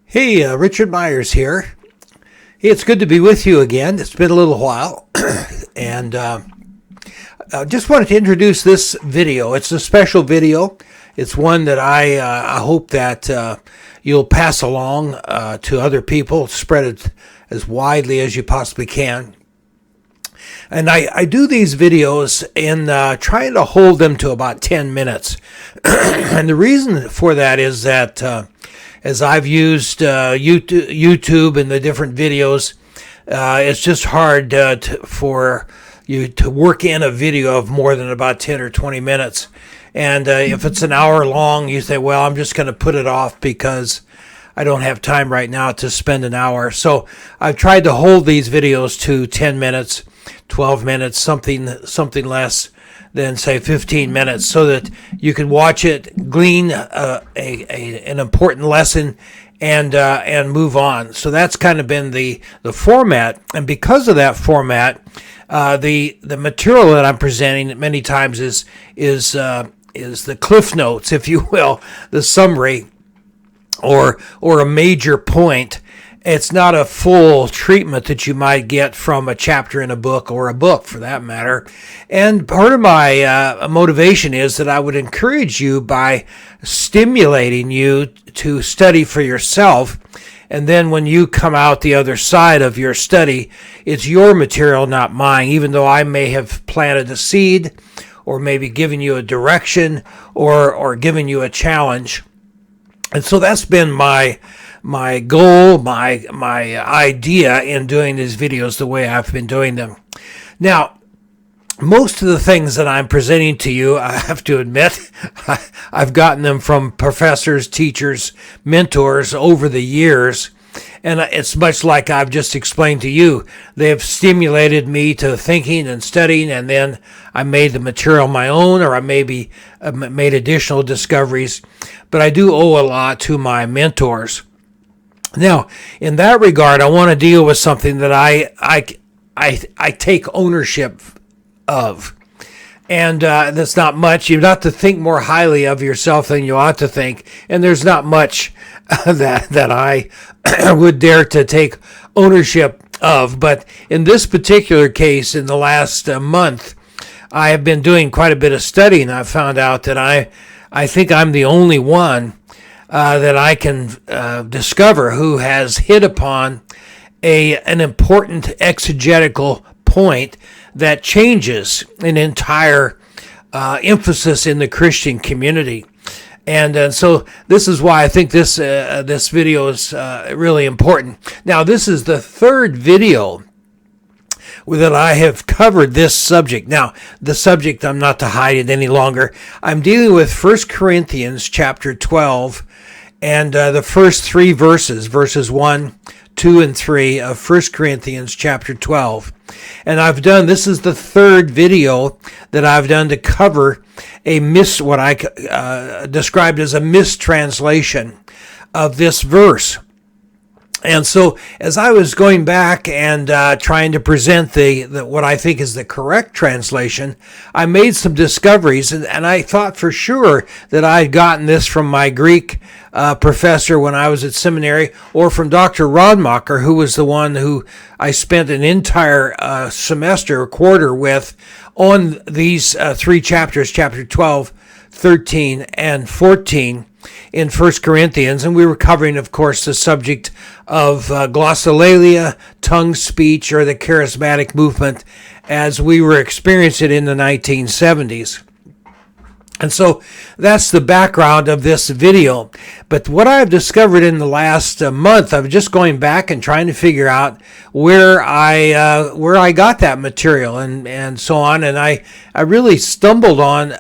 Hey, Richard Myers here. Hey, it's good to be with you again. It's been a little while. and I just wanted to introduce this video. It's a special video. It's one that I hope that you'll pass along to other people, spread it as widely as you possibly can. And I do these videos in trying to hold them to about 10 minutes. And the reason for that is that as I've used YouTube and the different videos, it's just hard for you to work in a video of more than about 10 or 20 minutes. And if it's an hour long, you say, well, I'm just going to put it off because I don't have time right now to spend an hour. So I've tried to hold these videos to 10 minutes, 12 minutes, something less than, say, 15 minutes, so that you can watch it, glean an important lesson, and move on. So that's kind of been the format. And because of that format, the material that I'm presenting many times is the cliff notes, if you will, the summary, or a major point. It's not a full treatment that you might get from a chapter in a book, or a book for that matter. And part of my motivation is that I would encourage you by stimulating you to study for yourself. And then when you come out the other side of your study, it's your material, not mine, even though I may have planted a seed or maybe given you a direction or given you a challenge. And so that's been my goal, my idea in doing these videos the way I've been doing them. Now, most of the things that I'm presenting to you, I have to admit, I've gotten them from professors, teachers, mentors over the years. And it's much like I've just explained to you. They have stimulated me to thinking and studying, and then I made the material my own, or I maybe made additional discoveries. But I do owe a lot to my mentors. Now, in that regard, I want to deal with something that I take ownership of. And that's not much. You've got to think more highly of yourself than you ought to think. And there's not much that I would dare to take ownership of. But in this particular case, in the last month, I have been doing quite a bit of studying. I've found out that I think I'm the only one that I can discover who has hit upon an important exegetical point that changes an entire emphasis in the Christian community. And so this is why I think this video is really important. Now, this is the third video that I have covered this subject. Now, the subject, I'm not to hide it any longer. I'm dealing with 1Cor12 chapter 12, and the first three verses 1, 2, and 3 of 1Cor12 chapter 12. And this is the third video that I've done to cover what I described as a mistranslation of this verse. And so as I was going back and trying to present what I think is the correct translation, I made some discoveries, and I thought for sure that I had gotten this from my Greek professor when I was at seminary, or from Dr. Rodmacher, who was the one who I spent an entire quarter with on these three chapters, chapter 12, 13, and 14. In 1Cor12, and we were covering, of course, the subject of glossolalia, tongue speech, or the charismatic movement as we were experiencing it in the 1970s. And so that's the background of this video. But what I've discovered in the last month, I'm just going back and trying to figure out where I got that material and so on. And I really stumbled on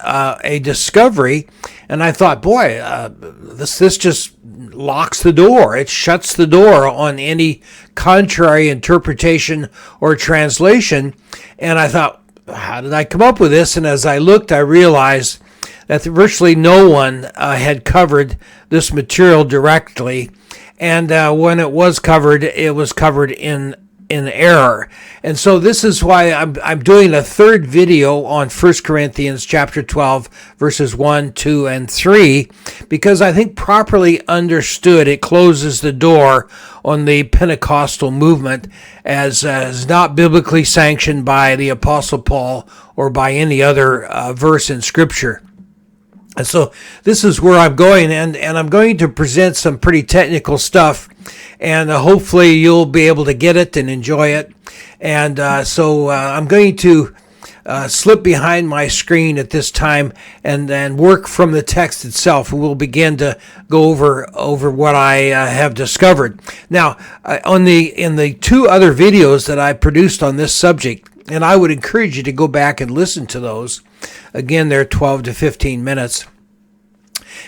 a discovery, and I thought, boy, this just locks the door. It shuts the door on any contrary interpretation or translation. And I thought, how did I come up with this? And as I looked, I realized that virtually no one had covered this material directly. And when it was covered in in error. And so this is why I'm doing a third video on 1 Corinthians chapter 12, verses 1, 2, and 3, because I think properly understood, it closes the door on the Pentecostal movement as not biblically sanctioned by the Apostle Paul or by any other verse in Scripture. And so this is where I'm going, and I'm going to present some pretty technical stuff, and hopefully you'll be able to get it and enjoy it. And so I'm going to slip behind my screen at this time and work from the text itself. We'll begin to go over what I have discovered. Now, in the two other videos that I produced on this subject, and I would encourage you to go back and listen to those. Again, they're 12 to 15 minutes.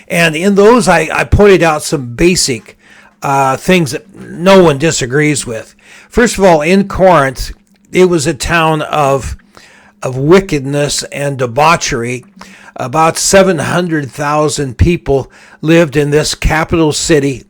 And in those, I pointed out some basic things that no one disagrees with. First of all, in Corinth, it was a town of wickedness and debauchery. About 700,000 people lived in this capital city.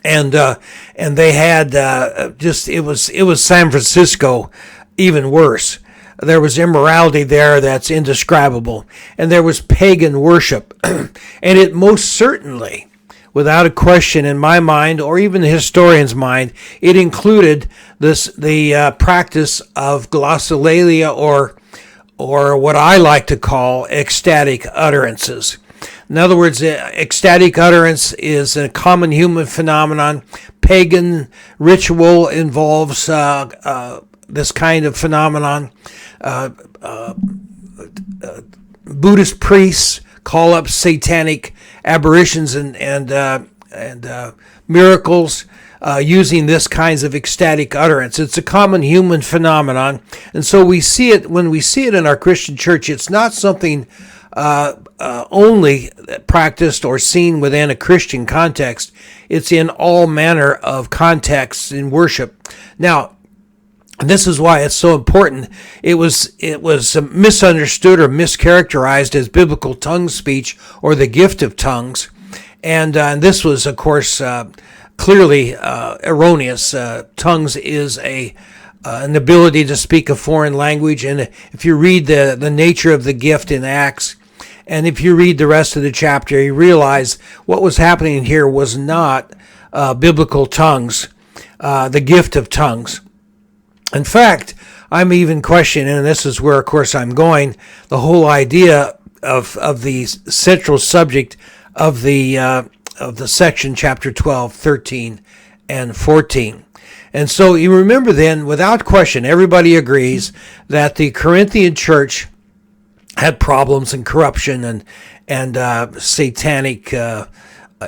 And they had it was San Francisco, even worse. There was immorality there that's indescribable, and there was pagan worship. And it most certainly, without a question in my mind, or even the historian's mind, it included the practice of glossolalia, or what I like to call ecstatic utterances. In other words, ecstatic utterance is a common human phenomenon. Pagan ritual involves this kind of phenomenon. Buddhist priests call up satanic apparitions and miracles using this kinds of ecstatic utterance. It's a common human phenomenon, and so we see it when we see it in our Christian church. It's not something only practiced or seen within a Christian context. It's in all manner of contexts in worship. Now, this is why it's so important. It was misunderstood or mischaracterized as biblical tongue speech or the gift of tongues, and this was, of course, clearly erroneous. Tongues is an ability to speak a foreign language, and if you read the nature of the gift in Acts, and if you read the rest of the chapter, you realize what was happening here was not biblical tongues, the gift of tongues. In fact, I'm even questioning, and this is where, of course, I'm going, the whole idea of the central subject of the section, chapter 12, 13, and 14. And so you remember then, without question, everybody agrees that the Corinthian church had problems and corruption and satanic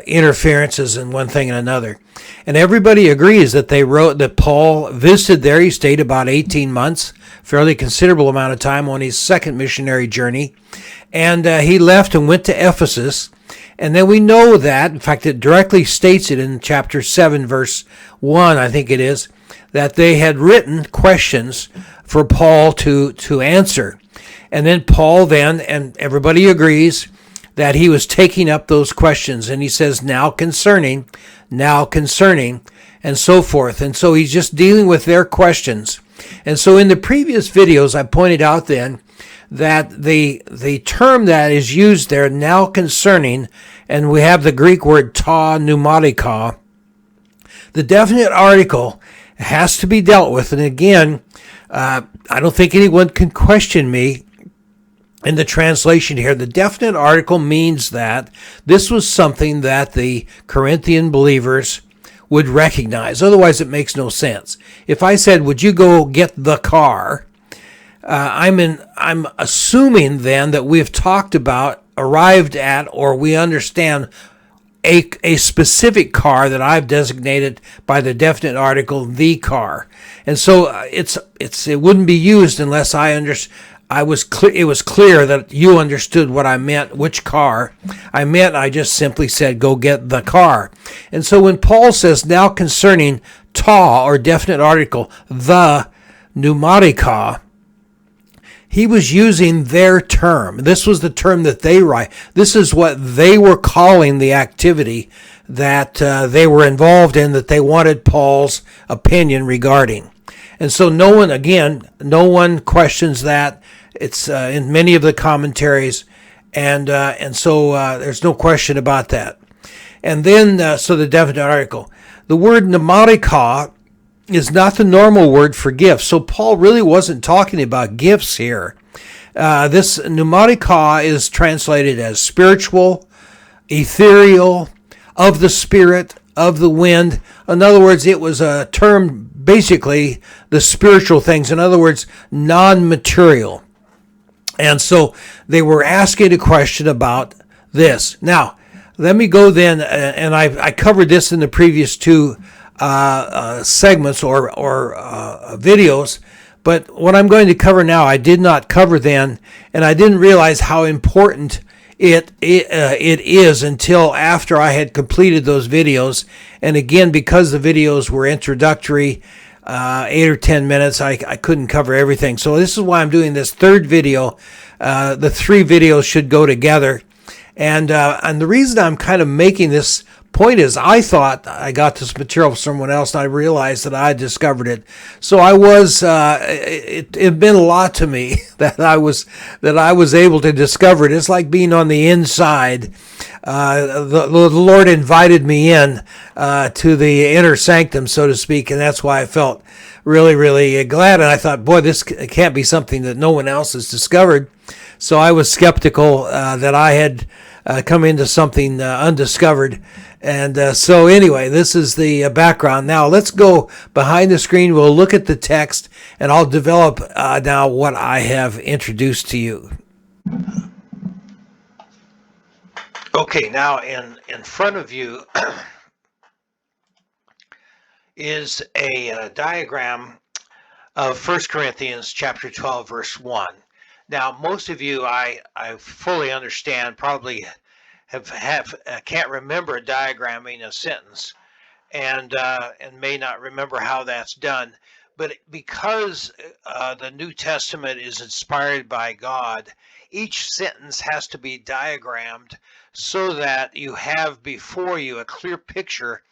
interferences in one thing and another. And everybody agrees that that Paul visited there. He stayed about 18 months, fairly considerable amount of time on his second missionary journey. And he left and went to Ephesus. And then we know that, in fact, it directly states it in chapter 7, verse 1, I think it is, that they had written questions for Paul to answer. And then Paul and everybody agrees that he was taking up those questions. And he says, now concerning, and so forth. And so he's just dealing with their questions. And so in the previous videos, I pointed out then that the term that is used there, now concerning, and we have the Greek word ta pneumatica, the definite article has to be dealt with. And again, I don't think anyone can question me in the translation here. The definite article means that this was something that the Corinthian believers would recognize. Otherwise, it makes no sense. If I said, would you go get the car? I'm assuming then that we've talked about, arrived at, or we understand a specific car that I've designated by the definite article, the car. And so it wouldn't be used unless it was clear that you understood what I meant, which car I meant. I just simply said, go get the car. And so when Paul says, now concerning ta, or definite article, the pneumatica, he was using their term. This was the term that they write. This is what they were calling the activity that they were involved in, that they wanted Paul's opinion regarding. And so no one questions that. It's in many of the commentaries, and so there's no question about that. And then, so the definite article. The word pneumatica is not the normal word for gifts. So Paul really wasn't talking about gifts here. This pneumatica is translated as spiritual, ethereal, of the spirit, of the wind. In other words, it was a term, basically, the spiritual things. In other words, non-material. And so they were asking a question about this. Now, let me go then, and I covered this in the previous two segments or videos, but what I'm going to cover now, I did not cover then, and I didn't realize how important it is until after I had completed those videos. And again, because the videos were introductory, 8 or 10 minutes, I couldn't cover everything. So this is why I'm doing this third video. The three videos should go together. And the reason I'm kind of making this point is I thought I got this material from someone else, and I realized that I discovered it. So I was it meant a lot to me that I was able to discover it. It's like being on the inside. The Lord invited me in to the inner sanctum, so to speak, and that's why I felt really, really glad. And I thought, boy, this can't be something that no one else has discovered. So I was skeptical that I had come into something undiscovered. And so anyway, this is the background. Now let's go behind the screen. We'll look at the text, and I'll develop now what I have introduced to you. Okay, now in front of you is a diagram of 1 Corinthians chapter 12, verse 1. Now, most of you, I fully understand, probably can't remember diagramming a sentence, and may not remember how that's done. But because the New Testament is inspired by God, each sentence has to be diagrammed so that you have before you a clear picture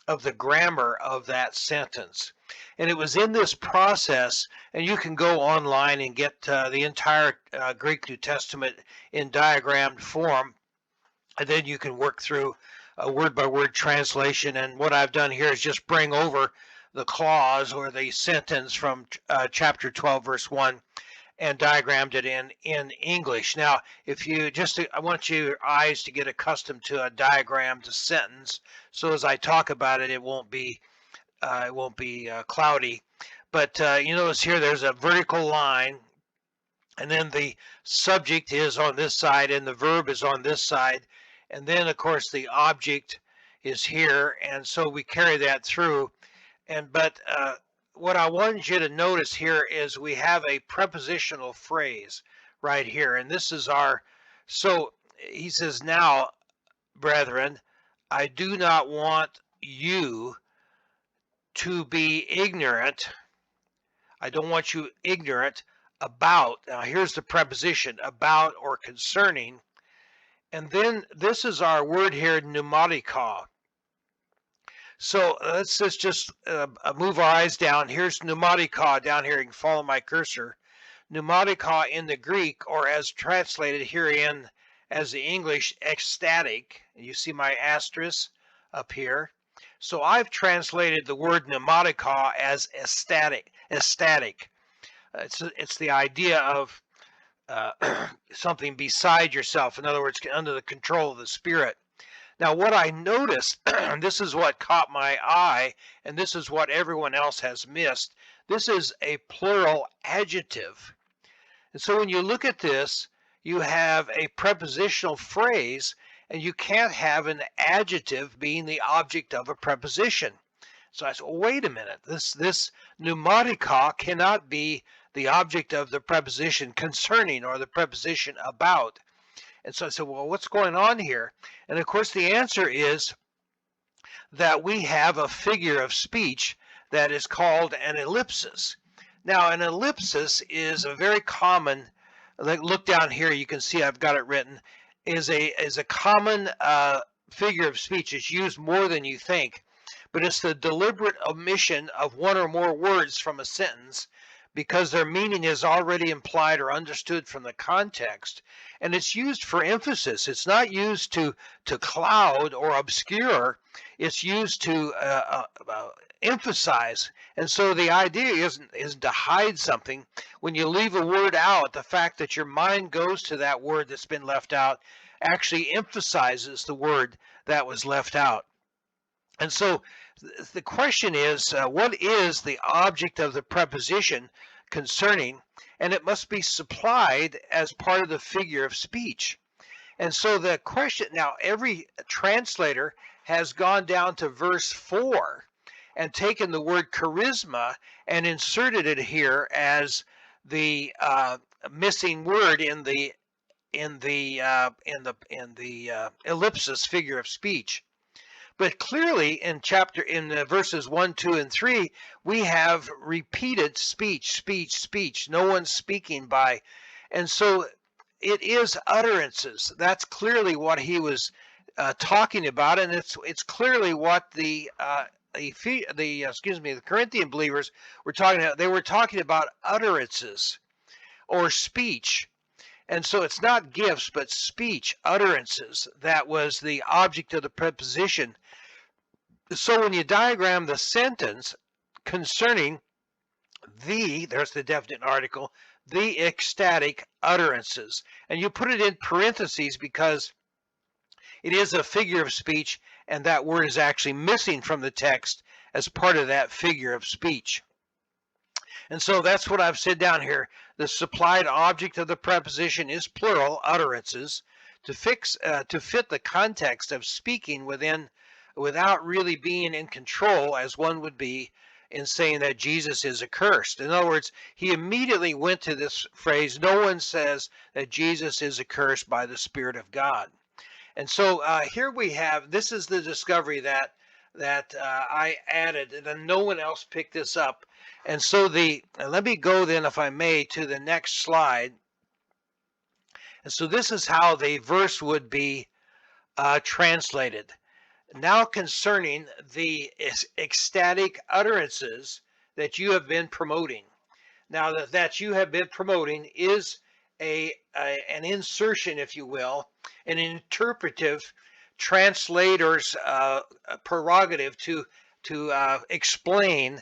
of the grammar of that sentence. And it was in this process, and you can go online and get the entire Greek New Testament in diagrammed form, and then you can work through a word-by-word translation. And what I've done here is just bring over the clause or the sentence from chapter 12, verse 1, and diagrammed it in English. Now, if you I want your eyes to get accustomed to a diagrammed sentence, so as I talk about it, it won't be cloudy. But you notice here there's a vertical line, and then the subject is on this side and the verb is on this side, and then of course the object is here, and so we carry that through. But what I wanted you to notice here is we have a prepositional phrase right here, and this is so he says, now, brethren, I do not want you to be ignorant. I don't want you ignorant about. Now here's the preposition, about or concerning. And then this is our word here, pneumatica. So let's just move our eyes down. Here's pneumatica down here. You can follow my cursor. Pneumatica in the Greek, or as translated herein as the English, ecstatic. You see my asterisk up here. So I've translated the word pneumatica as ecstatic. It's the idea of something beside yourself. In other words, under the control of the Spirit. Now, what I noticed, this is what caught my eye, and this is what everyone else has missed. This is a plural adjective. And so when you look at this, you have a prepositional phrase, and you can't have an adjective being the object of a preposition. So I said, well, wait a minute. This pneumatica cannot be the object of the preposition concerning or the preposition about. And so I said, well, what's going on here? And of course, the answer is that we have a figure of speech that is called an ellipsis. Now, an ellipsis is a very common, look down here, you can see I've got it written, is a common figure of speech. It's used more than you think. but it's the deliberate omission of one or more words from a sentence because their meaning is already implied or understood from the context, and it's used for emphasis. It's not used to cloud or obscure. It's used to emphasize. And so the idea isn't to hide something. When you leave a word out, the fact that your mind goes to that word that's been left out actually emphasizes the word that was left out. And so the question is, what is the object of the preposition concerning? And it must be supplied as part of the figure of speech. And so the question, now every translator has gone down to verse 4 and taken the word charisma and inserted it here as the missing word in the ellipsis figure of speech. But clearly in verses 1, 2, and 3, we have repeated speech. No one's speaking by. And so it is utterances. That's clearly what he was talking about, and it's clearly what the Corinthian believers were talking about. They were talking about utterances or speech. And so it's not gifts, but speech, utterances. That was the object of the preposition. So when you diagram the sentence concerning there's the definite article, the ecstatic utterances, and you put it in parentheses because it is a figure of speech, and that word is actually missing from the text as part of that figure of speech. And so that's what I've said down here. The supplied object of the preposition is plural, utterances, to fit the context of speaking without really being in control, as one would be in saying that Jesus is accursed. In other words, he immediately went to this phrase, no one says that Jesus is accursed by the Spirit of God. And so here we have, this is the discovery that I added, and then no one else picked this up. And so let me go then, if I may, to the next slide. And so this is how the verse would be translated. Now concerning the ecstatic utterances that you have been promoting. Now that you have been promoting is an insertion, if you will, an interpretive translator's prerogative to explain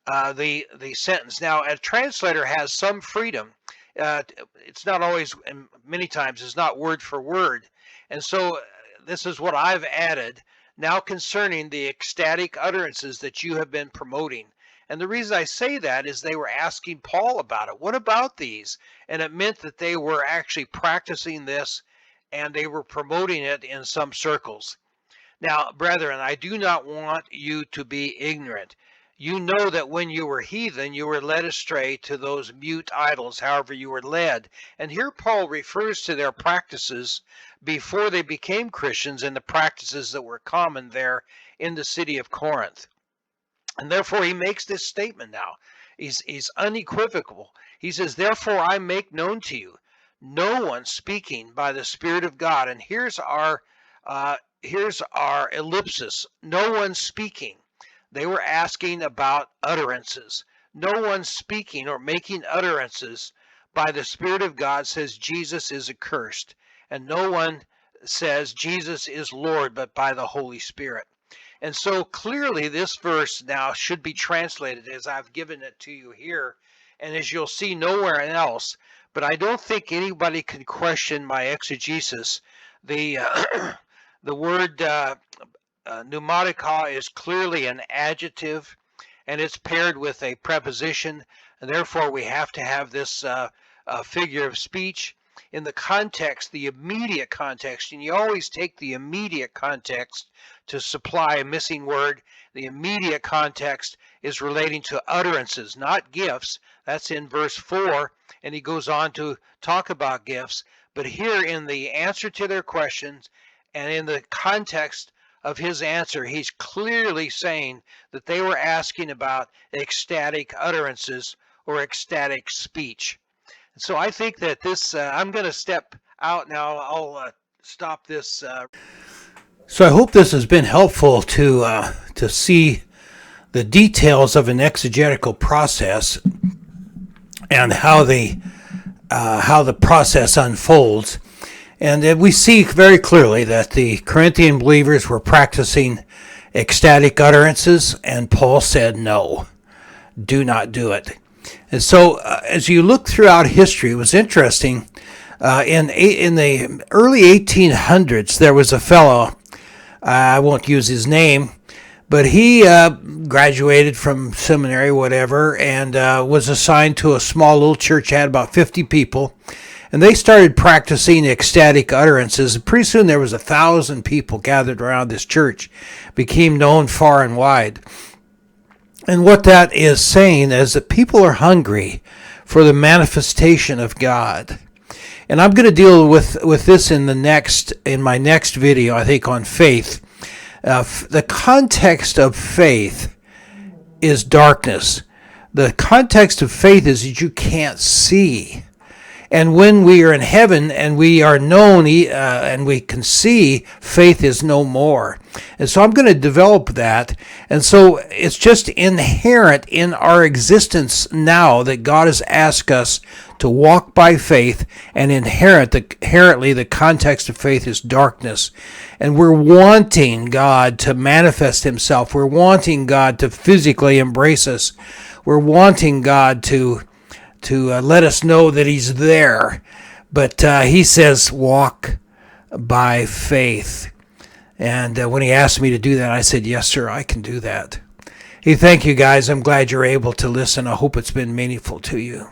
the sentence. Now, a translator has some freedom. It's not always, and many times, it's not word for word. And so this is what I've added. Now concerning the ecstatic utterances that you have been promoting. And the reason I say that is they were asking Paul about it. What about these? And it meant that they were actually practicing this and they were promoting it in some circles. Now, brethren, I do not want you to be ignorant. You know that when you were heathen, you were led astray to those mute idols, however you were led. And here Paul refers to their practices before they became Christians and the practices that were common there in the city of Corinth. And therefore he makes this statement now. He's unequivocal. He says, therefore I make known to you, no one speaking by the Spirit of God. And here's our ellipsis. No one speaking. They were asking about utterances. No one speaking or making utterances by the Spirit of God says Jesus is accursed. And no one says Jesus is Lord, but by the Holy Spirit. And so clearly this verse now should be translated as I've given it to you here, and as you'll see nowhere else. But I don't think anybody can question my exegesis. The word pneumatica is clearly an adjective, and it's paired with a preposition, and therefore we have to have this figure of speech. In the context, the immediate context, and you always take the immediate context to supply a missing word. The immediate context is relating to utterances, not gifts. That's in verse 4, and he goes on to talk about gifts. But here in the answer to their questions and in the context of his answer, he's clearly saying that they were asking about ecstatic utterances or ecstatic speech. So I think that this, I'm going to step out now. I'll stop this. So I hope this has been helpful to to see the details of an exegetical process and how the process unfolds. And we see very clearly that the Corinthian believers were practicing ecstatic utterances, and Paul said, no, do not do it. And so as you look throughout history, it was interesting. In the early 1800s, there was a fellow, I won't use his name, but he graduated from seminary, whatever, and was assigned to a small little church, had about 50 people. And they started practicing ecstatic utterances. And pretty soon there was 1,000 people gathered around this church. Became known far and wide. And what that is saying is that people are hungry for the manifestation of God. And I'm going to deal with this in my next video, I think, on faith. The context of faith is darkness. The context of faith is that you can't see. And when we are in heaven and we are known and we can see, faith is no more. And so I'm going to develop that. And so it's just inherent in our existence now that God has asked us to walk by faith, and inherently the context of faith is darkness. And we're wanting God to manifest himself. We're wanting God to physically embrace us. We're wanting God to let us know that he's there. But he says, walk by faith. And when he asked me to do that, I said, yes, sir, I can do that. Hey, thank you, guys. I'm glad you're able to listen. I hope it's been meaningful to you.